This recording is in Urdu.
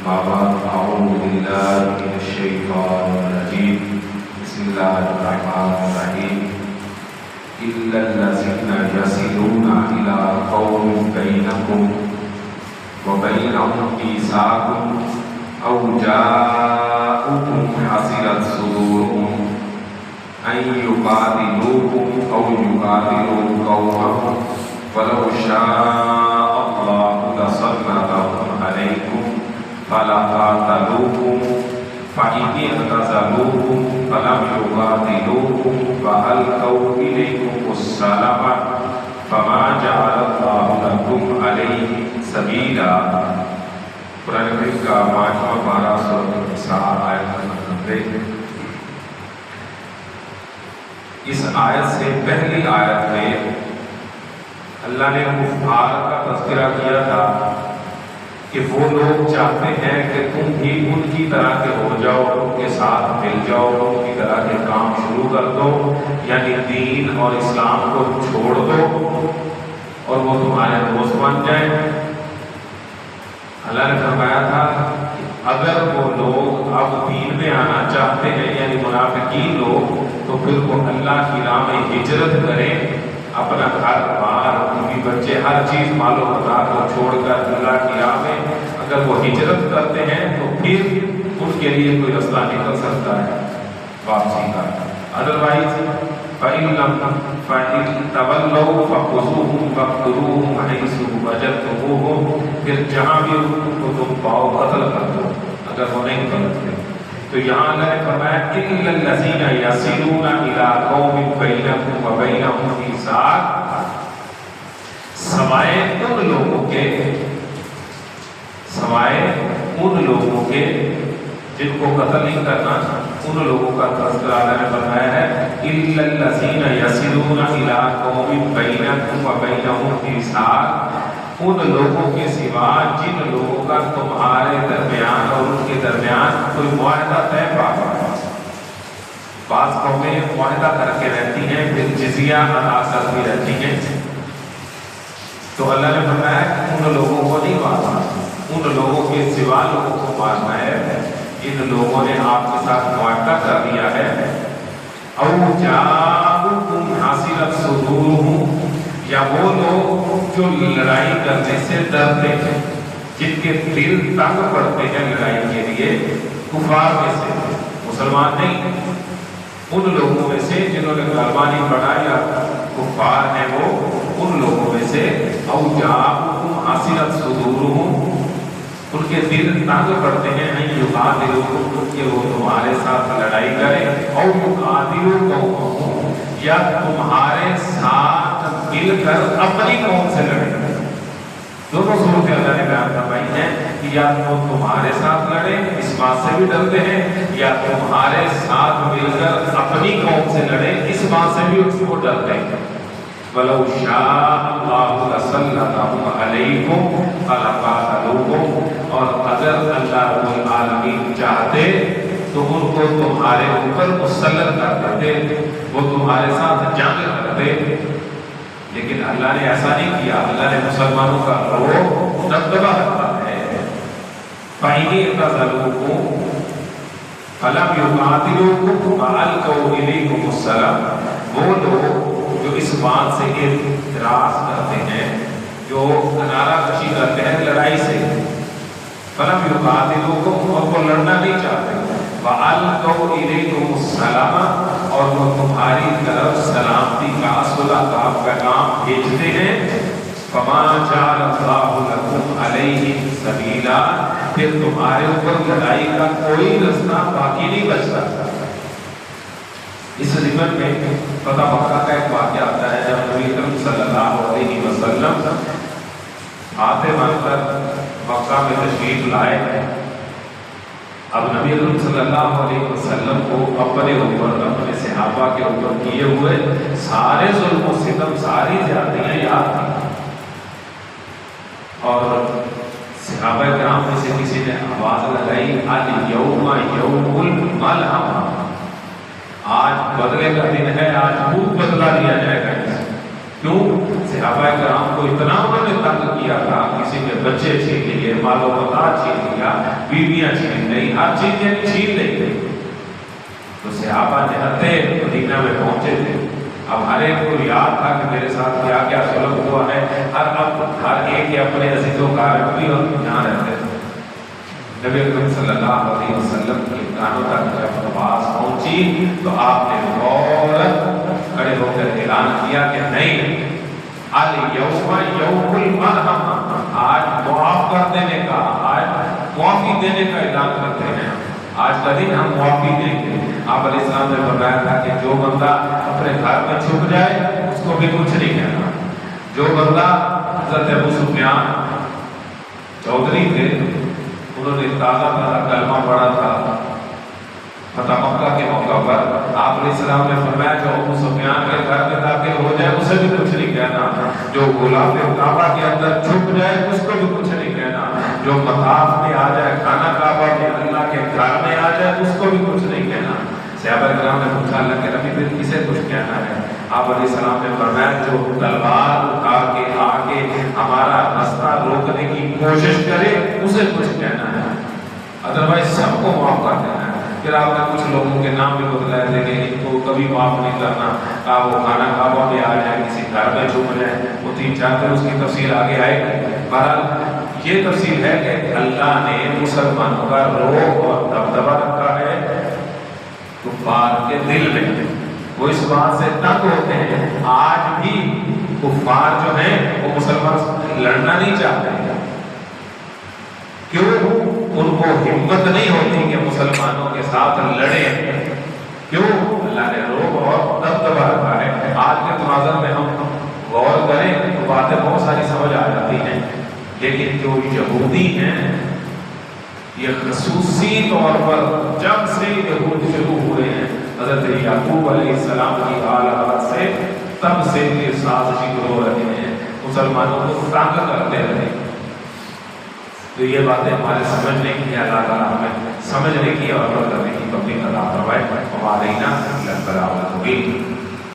بعد أعوذ بالله من الشيطان الرجيم بسم الله الرحمن الرحيم إلا الذين يصلون إلى قوم بينكم وبينهم ميثاق أو جاءوكم حصلت صدورهم أن يقاتلوكم أو يقاتلوا قومهم ولو شاء الله لسلطهم عليكم فلقاتلوكم فإن اعتزلوكم فلم يقاتلوكم وألقوا إليكم السلام فما جعل الله لكم عليه سبيلا. قرآن کریم کا 5واں پارہ سورۃ النساء آیت نمبر 90. اس آیت سے پہلی آیت میں اللہ نے کفار کا تذکرہ کیا تھا کہ وہ لوگ چاہتے ہیں کہ تم بھی ان کی طرح کے ہو جاؤ، ان کے ساتھ مل جاؤ، ان کی طرح کے کام شروع کر دو، یعنی دین اور اسلام کو چھوڑ دو اور وہ تمہارے دوست بن جائیں. اللہ نے فرمایا تھا کہ اگر وہ لوگ اب دین میں آنا چاہتے ہیں یعنی منافقین لوگ، تو پھر وہ اللہ کی راہ میں ہجرت کریں، اپنا گھر بار بیوی بچے ہر چیز مال و متا کو چھوڑ کر اللہ کی راہ میں اگر وہ ہجرت کرتے ہیں تو پھر ان کے لیے کوئی رستہ نکل سکتا ہے واپسی کا. ادروائز فَإِن تَوَلَّوْا فَخُذُوهُمْ وَاقْتُلُوهُمْ حَيْثُ وَجَدتُّمُوهُمْ، پھر جہاں بھی ان کو تم پاؤ قتل کر دو اگر وہ نہیں پلٹتے. تو یہاں اللہ نے فرمایا إِلَّا الَّذِينَ يَصِلُونَ إِلَىٰ قَوْمٍ بَيْنَكُمْ وَبَيْنَهُمْ مِيثَاقٌ، سوائے ان لوگوں کے جن کو قتل نہیں کرنا، ان لوگوں کا تذکرہ اللہ نے فرمایا ہے إِلَّا الَّذِينَ يَصِلُونَ إِلَىٰ قَوْمٍ بَيْنَكُمْ وَبَيْنَهُمْ مِيثَاقٌ، ان لوگوں کے سوا جن لوگوں کا تمہارے درمیان اور ان کے درمیان کوئی معاہدہ طے پایا. بعض قومیں معاہدہ کر کے رہتی ہیں پھر جزیہ ادا کرتی رہتی ہیں، تو اللہ نے فرمایا کہ ان لوگوں کو نہیں مارنا، ان لوگوں کے سوا لوگوں کو مارنا ہے. ان لوگوں نے آپ کے ساتھ معاہدہ کر دیا ہے. او جاءوکم حاصلت صدورہم، یا وہ لوگ جو لڑائی کرنے سے ڈرتے ہیں، جن کے دل تنگ پڑتے ہیں لڑائی کے لیے، کفار میں سے، مسلمان نہیں، ان لوگوں میں سے جنہوں نے کلمہ نہیں پڑھا یا کفار ہیں وہ، ان لوگوں میں سے او جاءوکم حاصلت صدورہم، ان کے دل تنگ پڑتے ہیں ان یقاتلوکم، کہ وہ تمہارے ساتھ لڑائی کریں، او یقاتلوا قومہم، یا تمہارے ساتھ مل کر اپنی قوم سے لڑیں. دونوں صورتیں اللہ نے بیان فرمائی ہیں کہ یا وہ تمہارے ساتھ لڑیں، اس بات سے بھی ڈرتے ہیں، یا تمہارے ساتھ مل کر اپنی قوم سے لڑیں، اس بات سے بھی اس کو ڈرتے ہیں. وَلَوْ شَاءَ اللَّهُ لَسَلَّطَهُمْ عَلَيْكُمْ فَلَقَاتَلُوكُمْ، اور اگر اللہ رب العالمین چاہتے تو ان کو تمہارے اوپر مسلط کر دیتے، وہ تمہارے ساتھ جنگ کرتے، لیکن اللہ نے ایسا نہیں کیا. اللہ نے مسلمانوں کا روح دبدبا رکھا ہے. فَإِنِ اعْتَزَلُوكُمْ فَلَمْ يُقَاتِلُوكُمْ وَأَلْقَوْا إِلَيْكُمُ السَّلَامَ، وہ لوگ جو اس بات سے اعتراض کرتے ہیں، جو کنارہ کشی کرتے ہیں لڑائی سے، فَلَمْ يُقَاتِلُوكُمْ، اور وہ لڑنا نہیں چاہتے، وَأَلْقَوْا إِلَيْكُمُ السَّلَامَ، اور وہ تمہاری طرف سلامتی کا صلح کا پیغام بھیجتے ہیں. فَمَا جَعَلَ اللَّهُ لَكُمْ عَلَيْهِمْ سَبِيلًا، پھر تمہارے اوپر لڑائی کا کوئی رستہ باقی نہیں بچتا. اس ضمن میں فتح مکہ کا ایک واقعہ آتا ہے جب نبی کریم صلی اللہ علیہ وسلم فاتح بن کر مکہ میں تشریف لائے. اب نبی کریم صلی اللہ علیہ وسلم کو اپنے اوپر، اپنے صحابہ کے اوپر کیے ہوئے سارے ظلم و ستم، ساری زیادتیاں یاد تھیں، اور صحابہ کرام میں سے کسی نے آواز لگائی الیوم یوم الملحمہ، آج بدلے کا دن ہے، آج خوب بدلہ لیا جائے گا. کیوں؟ صحابہ کرام کو اتنا انہوں نے تنگ کیا تھا، کسی کے بچے چھین لیے، مال و متا چھین لیا، بیویاں چھین لی، ہر چیز یعنی چھین لی۔ تو صحابہ جہتے مدینہ میں پہنچے تھے، اب ہر ایک کو یاد تھا کہ میرے ساتھ کیا کیا سلوک ہوا ہے، ہر ایک اپنے عزیز و کارک بھی اور یہاں رہتے تھے۔ نبی اکرم صلی اللہ علیہ وسلم کے کانوں تک جب آواز پہنچی تو آپ نے فوراً کھڑے ہو کر اعلان کیا کہ نہیں، الیوم یوم المرحمہ، آج معاف کر دینے کا، آج معافی دینے کا اعلان کرتے ہیں، آج کا دن ہم معافی دیں گے۔ آپ علیہ السلام نے فرمایا تھا کہ جو بندہ اپنے گھر میں چھپ جائے اس کو بھی کچھ نہیں کہنا۔ جو بندہ حضرت ابو سفیان چودھری تھے، انہوں نے تازہ کلمہ پڑھا تھا فتح مکہ کے موقع پر، آپ علیہ السلام نے فرمایا جو ابو سفیان کے گھر میں داخل ہو جائے اسے بھی کچھ نہیں کہنا، جو غلاف کعبہ کے اندر چھپ جائے اس کو بھی کچھ نہیں کہنا، جو مطاف میں آ جائے، خانہ کعبہ میں اللہ کے گھر میں آ جائے اس کو بھی کچھ نہیں کہنا۔ صحابہ کرام نے پوچھا اللہ کے نبی پھر کسے کچھ کہنا ہے؟ آپ علیہ السلام نے فرمایا جو تلوار اٹھا کے آ کے ہمارا راستہ روکنے کی کوشش کرے اسے کچھ کہنا ہے، ادروائز سب کو معاف کر دینا ہے۔ پھر آپ نے کچھ لوگوں کے نام بھی بتلائے تھے کہ ان کو کبھی معاف نہیں کرنا، آپ وہ خانہ کعبہ میں آ جائے، کسی گھر میں چھپ جائے، وہ 3-4 دن اس کی تفصیل آگے آئے گی۔ بہرحال یہ تفصیل ہے کہ اللہ نے مسلمانوں کا رعب اور دبدبہ رکھا ہے کفار کے دل میں، وہ اس بات سے تنگ ہوتے ہیں۔ آج بھی کفار جو ہیں وہ مسلمان لڑنا نہیں چاہتے ہیں، کیوں؟ ان کو ہمت نہیں ہوتی کہ مسلمانوں کے ساتھ لڑیں، کیوں؟ اللہ نے رعب اور دبدبہ رکھا ہے۔ آج کے تناظر میں ہم غور کریں تو باتیں بہت ساری سمجھ آ جاتی ہیں، لیکن جو یہودی ہیں یہ خصوصی طور پر جب سے یہود شروع ہوئے ہیں حضرت یعقوب علیہ السلام کی آلات سے، تب سے یہ سازشی ہو رہے ہیں، مسلمانوں کو تنگ کرتے رہے۔ تو یہ باتیں ہمارے سمجھنے کی، اللہ تعالیٰ ہمیں سمجھنے کی اور عمل کرنے کی توفیق عطا فرمائے۔ وعلینا الا البلاغ المبین۔